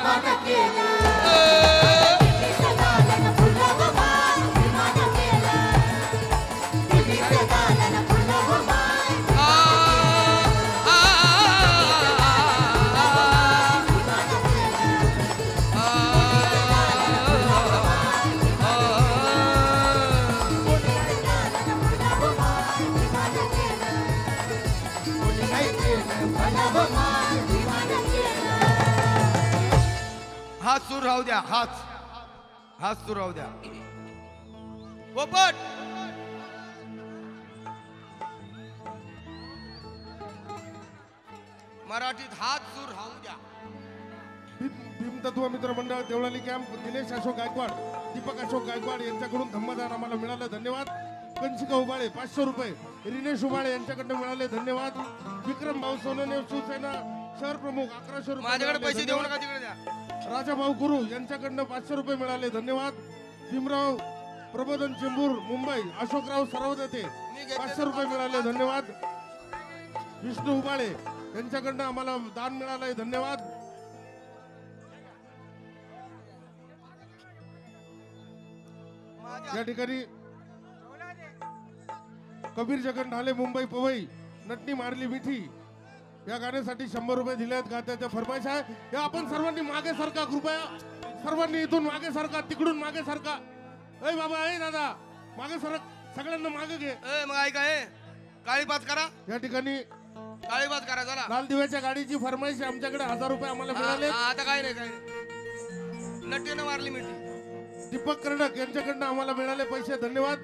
भलव माय द्या, हाच सुरू राहू द्या. पोपट मराठीत हात सुरू राहू द्या. भीमतत्व मित्र मंडळ देवळाली कॅम्प दिनेश अशोक गायकवाड, दीपक अशोक गायकवाड यांच्याकडून धम्मदान आम्हाला मिळालं, धन्यवाद. कंचिका उबाळे 500 रुपये, रिनेश उबाळे यांच्याकडनं मिळाले, धन्यवाद. विक्रम भाऊ सोनने शिवसेना शहर प्रमुख 1100 रुपये माझ्याकडे मिळाले, पैसे देऊ धन्यवाद. नका, तिकडे द्या. राजा भाऊ गुरु यांच्याकडनं 500 रुपये मिळाले, धन्यवाद. भीमराव प्रबोधन चेंबूर मुंबई, अशोकराव सरवदते 500 रुपये मिळाले, धन्यवाद. विष्णू उबाळे यांच्याकडनं आम्हाला दान मिळालंय, धन्यवाद. या ठिकाणी कबीर जगन ढाले मुंबई पवई, नटनी मारली मिठी या गाण्यासाठी 100 रुपये दिले आहेत. गात्याच्या फरमाईश आहे. या आपण सर्वांनी मागे सरका, कृपया सर्वांनी इथून मागे सरका, तिकडून मागे सरका. ए बाबा, ए दादा, मागे सरक, सगळ्यांना मागे घे. मग ऐका, काळी बात करा, या ठिकाणी काळी बात करा. चला, लाल दिव्याच्या गाडीची फरमाईश आहे. आमच्याकडे 1000 रुपये आम्हाला मिळाले. आता काय नाही, नट्टीनं मारली मिठी. दीपक कर्णक यांच्याकडनं आम्हाला मिळाले पैसे, धन्यवाद.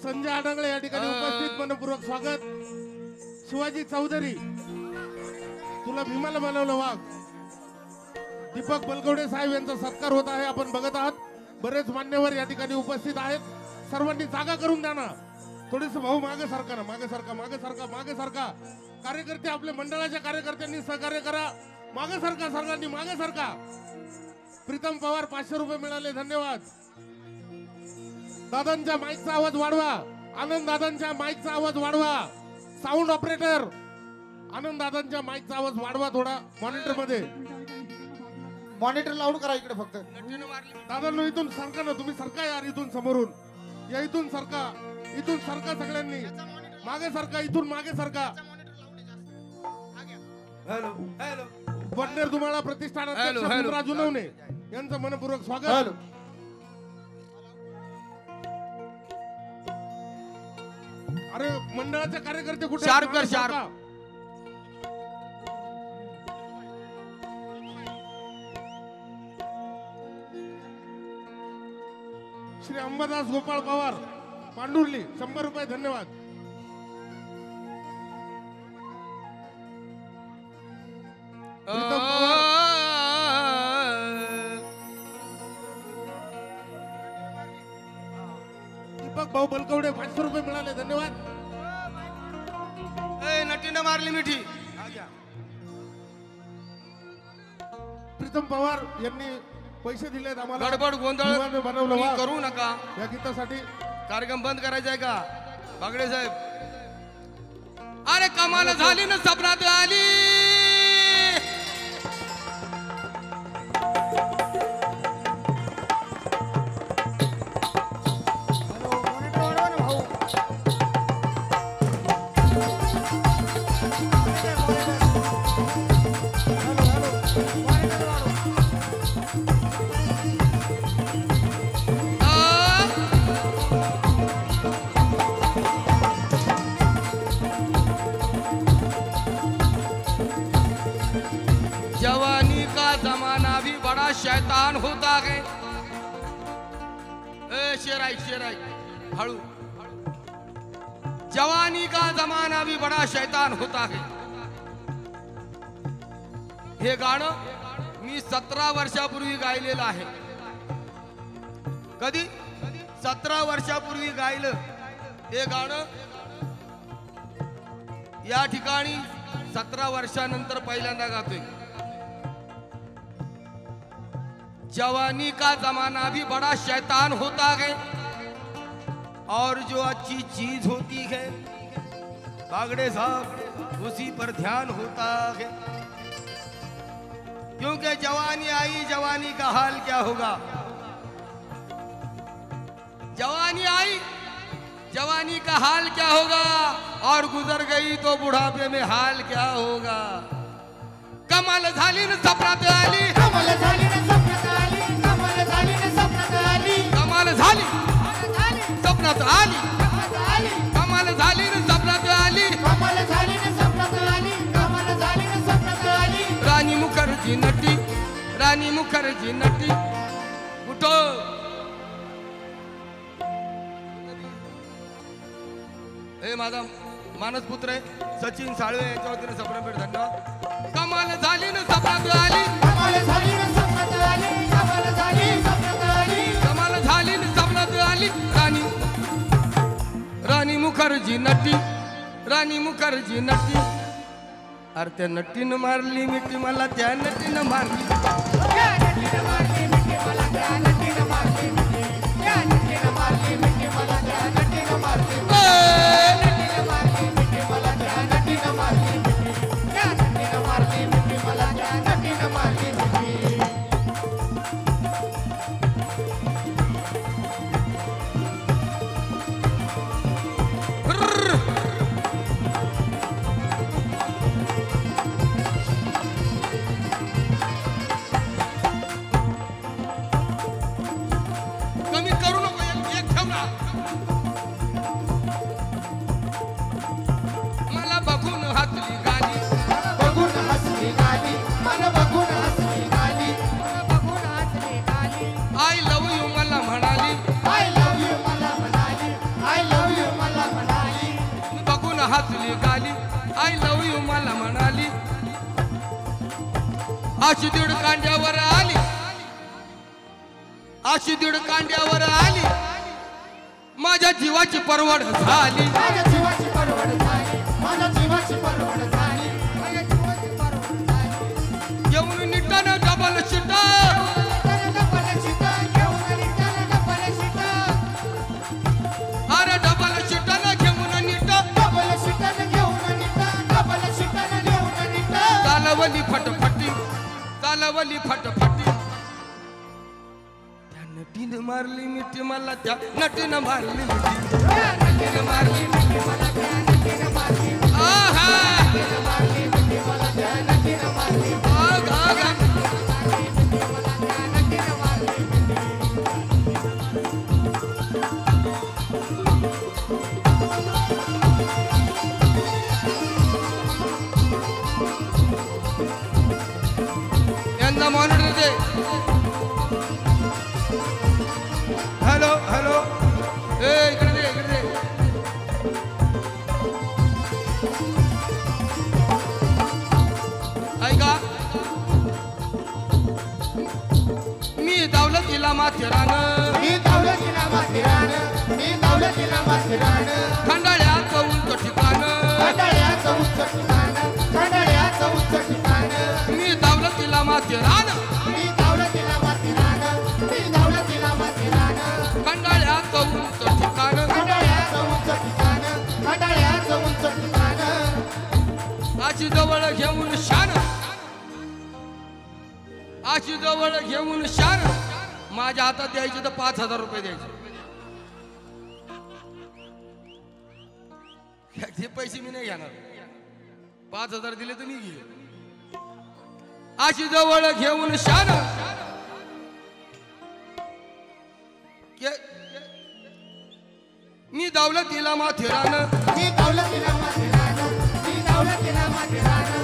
संजय आडंगळे या ठिकाणी उपस्थित, मनपूर्वक स्वागत. शिवाजी चौधरी, तुला भीमाला बनवलं वाघ. दीपक बलकवडे साहेब यांचा सत्कार होत आहे, आपण बघत आहात. बरेच मान्यवर या ठिकाणी उपस्थित आहेत. सर्वांनी जागा करून द्या ना. थोडेस भाऊ मागे सारखा ना, मागे सारखा, मागे सारखा, मागे सारखा. कार्यकर्ते, आपल्या मंडळाच्या कार्यकर्त्यांनी सहकार्य करा. मागे सारखा, सर्वांनी मागे सारखा. प्रीतम पवार 500 रुपये मिळाले, धन्यवाद. दादांच्या माईकचा आवाज वाढवा. आनंद दादांच्या माईकचा आवाज वाढवा. साऊंड ऑपरेटर आनंद दादांच्या माईकचा आवाज वाढवा थोडा मॉनिटर मध्ये. मॉनिटर लावून करा इकडे फक्त. दादांनो इथून सरका ना, तुम्ही सरका यार, इथून समोरून या, इथून सरका, इथून सरका, सगळ्यांनी मागे सरका, इथून मागे सरका. हॅलो हॅलो, वडनेर तुम्हाला प्रतिष्ठानाध्यक्ष सुंदरा जुनवणे यांचं मनपूर्वक स्वागत. अरे मंडळाचे कार्यकर्ते कुठे? शार्प कर, शार्प. श्री अंबादास गोपाळ पवार पांडुर्ली 100 रुपये, धन्यवाद. प्रीतम पवार, दीपक भाऊ बलकवडे 500 रुपये मिळाले, धन्यवाद. नटीनं मारली मिठी. प्रीतम पवार यांनी पैसे दिलेत आम्हाला. गडबड गोंधळ विमानं बनवलं वाघ. करू नका. या गीतासाठी कार्यक्रम बंद करायचा आहे का बागडे साहेब? अरे कमाल झाली ना, सपनात आली. जवानी का जमाना भी बड़ा शैतान होता है. शेराई हळू. जवानी का जमाना भी बड़ा शैतान होता है. हे गाणं मी 17 वर्षापूर्वी गायलेलं आहे. कधी? 17 वर्षापूर्वी गायलं हे गाणं. या ठिकाणी 17 वर्षानंतर पहिल्यांदा गातोय. जवानी का जमाना भी बड़ा शैतान होता है, और जो अच्छी चीज होती है बागड़े साहब उसी पर ध्यान होता है. क्योंकि जवानी आई, जवानी का हाल क्या होगा? जवानी आई, जवानी का हाल क्या होगा? और गुजर गई तो बुढ़ापे में हाल क्या होगा? कमाल झाली न सपनात आली, कमल झाली न सपनात आली, कमल झाली न सपनात आली, कमाल झाली सपनात आली, कमाल झाली न सपनात आली, कमल झाली न सपनात आली, कमल झाली न सपनात आली. राणी मुखर्जी नटी, राणी मुखर्जी नटी उठो हे माझा मानसपुत्र आहे सचिन साळवे यांच्या वतीने सप्रापेठ धन्यवाद. कमाल झाली ना सप्रात आली, कमाल झाली ना सपनात आली, कमाल झाली सपनात आली. कमाल झाली ना सप्रात आली. राणी राणी मुखर्जी नटी, राणी मुखर्जी नटी. अरे त्या नटीनं मारली मिठी मला, त्या नटीनं मारली. या नटीनं मारली मिठी मला, त्या नटीनं मारली मिठी. या नटीनं मारली मिठी मला, त्या नटीनं मारली मिठी. नटीनं मारली मिठी मला, त्या नटीनं मारली मिठी. या नटीनं मारली मिठी मला, त्या नटीनं मारली मिठी. कमी करू नको, एक ठेव ना. मला बघून हातली गाली, बघून हसली गाली, मला बघून हसली गाली, मला बघून हसली गाली. आय लव्ह यू मला म्हणाली. आय लव्ह यू मला म्हणाली, आय लव्ह यू मला म्हणाली. मी बघून हातली गाली, आय लव्ह यू मला म्हणाली. अशी दीड कांड्यावर आली, अशी दीड कांड्यावर आली. माझ्या जीवाची परवड झाली. माझ्या जीवाची परवड झाली, माझ्या जीवाची परवड झाली, माझ्या जीवाची परवड झाली. येऊन निटानं डबल शिटा, त्यानं डबल शिटा, घेऊन आली त्यानं डबल शिटा. अरे डबल शिटानं घेऊन निट डबल शिटानं घेऊन निटा, डबल शिटानं घेऊन निटा. चालवली फटफटी, चालवली फटफटी. त्या नटीनं मारली मिठी मला, त्या नटीनं मारली मिठी. या नटीनं मारली मिठी मला, त्या नटीनं मारली मिठी. आहा नटीनं मारली मिठी मला, त्या नटीनं मारली मिठी. आग आग मारली मिठी मला, त्या नटीनं मारली मिठी. यांना मॉनिटर दे. हॅलो हॅलो ए इकडे दे, इकडे दे. ऐका, मी दौलतीला माथेरानं, मी दौलतीला माथेरानं, मी दौलतीला माथेरानं. खंडाळ्यात उंच ठिकाणं. खंडाळ्याचं उच्च ठिकाणं, खंडाळ्याचं उच्च ठिकाणं. मी दौलतीला माथेरानं, मी दौलतीला माथेरानं, मी दौलतीला माथेरानं. खंडाळ्यात उंच ठिकाणं. खंडाळ्याचं उच्च ठिकाणं, खंडाळ्याचं उच्च ठिकाणं. आशी जवळ घेऊन शान, आशी जवळ घेऊन शान. माझ्या हातात द्यायचे तर 5,000 रुपये द्यायचे. हे पैसे मी नाही घेणार. 5,000 दिले तर मी घेईन. आशी जवळ घेऊन शान. मी दौलतीला माथेरानं, मी दौलतीला माथेरानं, मी दौलतीला माथेरानं,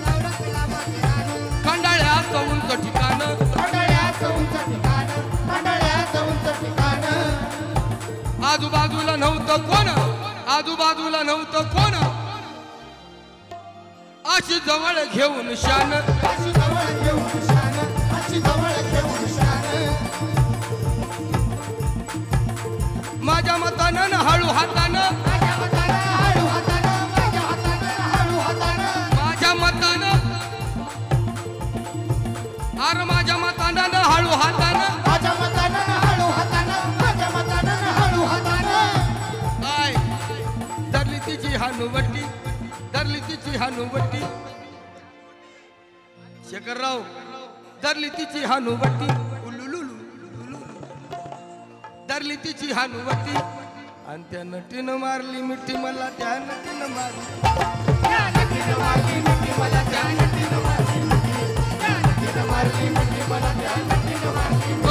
दौलतीला माथेरानं. खंडाळ्यात उंच ठिकाणं. खंडाळ्याचं उंच ठिकाणं, खंडाळ्याचं उंच ठिकाणं. आजूबाजूला नव्हतं कोण, आजूबाजूला नव्हतं कोण. अशी जवळ घेऊन शान. अशी जवळ घेऊन शान, अशी जवळ घेऊन शान. माझ्या मतानं न हळू हातानं, माझ्या मतानं हळू हातानं, माझ्या हातानं हळू हातानं. माझ्या मतानं, अरे माझ्या मतानं न हळू हातानं. माझ्या मतानं हळू हातानं, माझ्या मतानं हळू हातानं. काय धरली तिची हानुवटी, धरली तिची हानुवटी. शेखरराव धरली तिची हानुवटी. उलुलुलु उलुलुलु. धरली तिची हानुवटी. आणि त्या नटीनं मारली मिठी मला, त्या नटीनं मारली. त्या नटीनं मारली मिठी मला, त्या नटीनं मारली मिठी. त्या नटीनं मारली मिठी मला, त्या नटीनं मारली मिठी.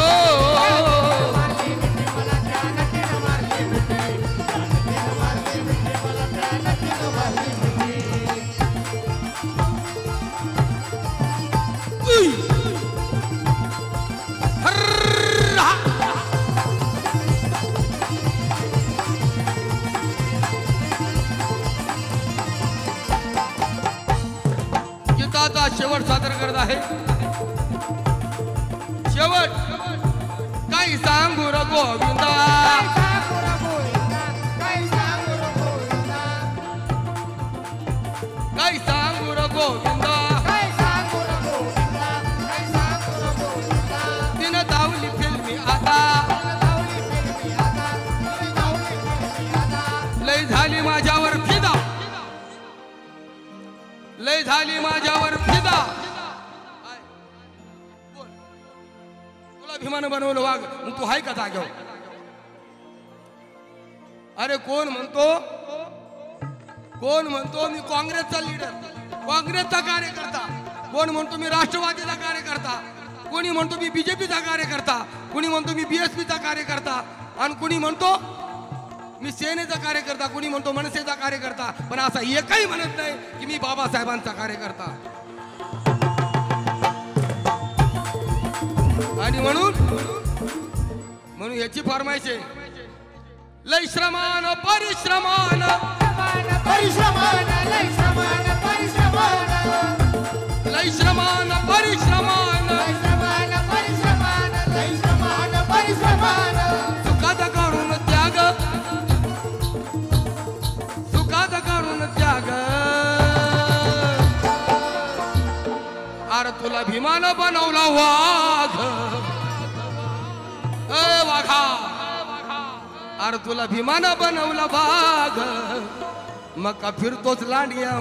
मारली मिठी मला, त्या नटीनं मारली मिठी. त्या नटीनं मारली मिठी मला, त्या नटीनं मारली मिठी. करत आहे शेवट काही सांगू र गोविंदा काही सांगू र गोविंदा तिनं धावली फिल्मी आता लय झाली माझ्यावर फिदा लय झाली माझ्यावर फिदा तुला भीमानं बनवलं वाघ मग तू हाय का जाग्यावर अरे कोण म्हणतो मी काँग्रेसचा लीडर काँग्रेसचा कार्यकर्ता कोण म्हणतो मी राष्ट्रवादीचा कार्यकर्ता कोणी म्हणतो मी बीजेपीचा कार्यकर्ता कोणी म्हणतो मी बीएसपीचा कार्यकर्ता आणि कोणी म्हणतो मी सेनेचा कार्यकर्ता कोणी म्हणतो मनसेचा कार्यकर्ता पण असा एकही म्हणत नाही की मी बाबासाहेबांचा कार्यकर्ता आणि म्हणून याची फरमाईश आहे लय श्रमान परिश्रमान परिश्रमान लय श्रमान परिश्रमान लय श्रमान परिश्रमान सुखात करून त्याग अरे तुला भीमान बनवला वाघ वाघा अरे तुला भीमान बनवला वाघ मग का फिरतोच लांडग्या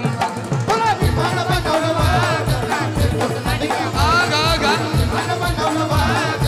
तुला भीमान बनवलं वाघ आग बनवलं वाघ